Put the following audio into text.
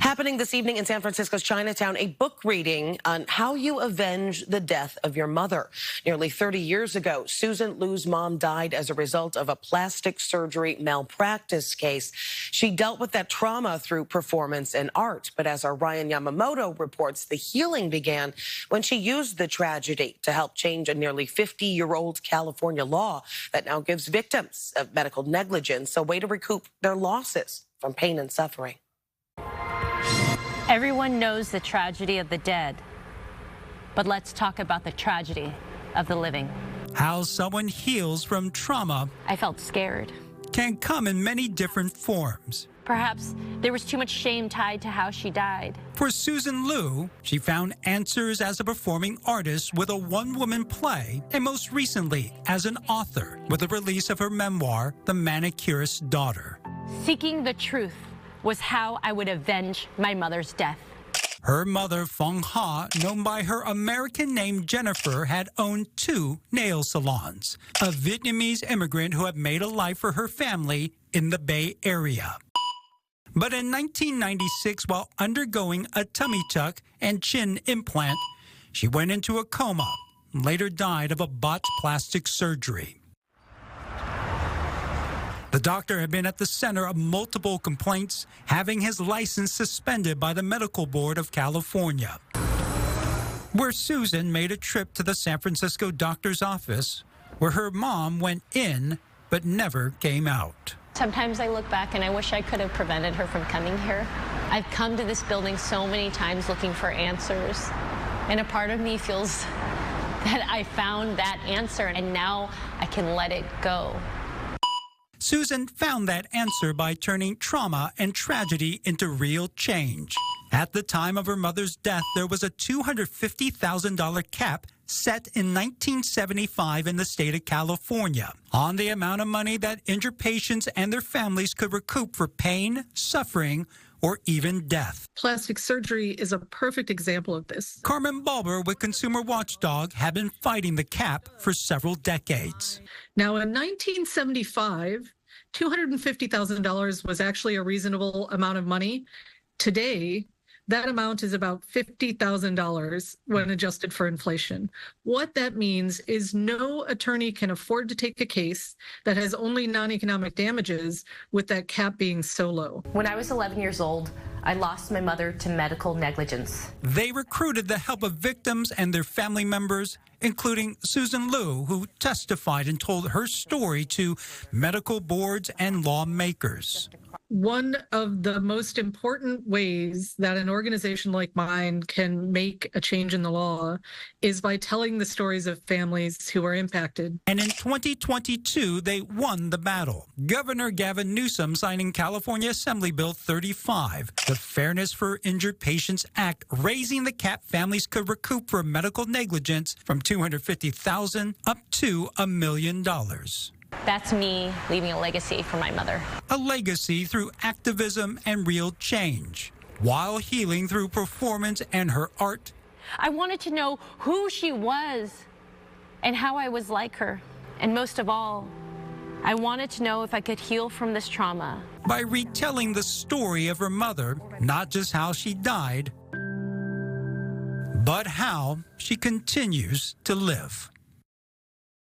Happening this evening in San Francisco's Chinatown, a book reading on how you avenge the death of your mother. Nearly 30 years ago, Susan Lieu's mom died as a result of a plastic surgery malpractice case. She dealt with that trauma through performance and art. But as our Ryan Yamamoto reports, the healing began when she used the tragedy to help change a nearly 50-year-old California law that now gives victims of medical negligence a way to recoup their losses from pain and suffering. Everyone knows the tragedy of the dead, but let's talk about the tragedy of the living. How someone heals from trauma. I felt scared. Can come in many different forms. Perhaps there was too much shame tied to how she died. For Susan Lieu, she found answers as a performing artist with a one-woman play, and most recently as an author with the release of her memoir, The Manicurist's Daughter. Seeking the truth was how I would avenge my mother's death. Her mother, Fong Ha, known by her American name Jennifer, had owned 2 nail salons, a Vietnamese immigrant who had made a life for her family in the Bay Area. But in 1996, while undergoing a tummy tuck and chin implant, she went into a coma and later died of a botched plastic surgery. The doctor had been at the center of multiple complaints, having his license suspended by the Medical Board of California. Where Susan made a trip to the San Francisco doctor's office, where her mom went in but never came out. Sometimes I look back and I wish I could have prevented her from coming here. I've come to this building so many times looking for answers, and a part of me feels that I found that answer and now I can let it go. Susan found that answer by turning trauma and tragedy into real change. At the time of her mother's death, there was a $250,000 cap set in 1975 in the state of California on the amount of money that injured patients and their families could recoup for pain, suffering, or even death. Plastic surgery is a perfect example of this. Carmen Balber with Consumer Watchdog had been fighting the cap for several decades. Now, in 1975, $250,000 was actually a reasonable amount of money. Today, that amount is about $50,000 when adjusted for inflation. What that means is no attorney can afford to take a case that has only non-economic damages with that cap being so low. When I was 11 years old, I lost my mother to medical negligence. They recruited the help of victims and their family members, including Susan Lieu, who testified and told her story to medical boards and lawmakers. One of the most important ways that an organization like mine can make a change in the law is by telling the stories of families who are impacted. And in 2022, they won the battle. Governor Gavin Newsom signing California Assembly Bill 35, the Fairness for Injured Patients Act, raising the cap families could recoup for medical negligence from $250,000 up to $1 million. That's me leaving a legacy for my mother. A legacy through activism and real change, while healing through performance and her art. I wanted to know who she was and how I was like her. And most of all, I wanted to know if I could heal from this trauma. By retelling the story of her mother, not just how she died, but how she continues to live.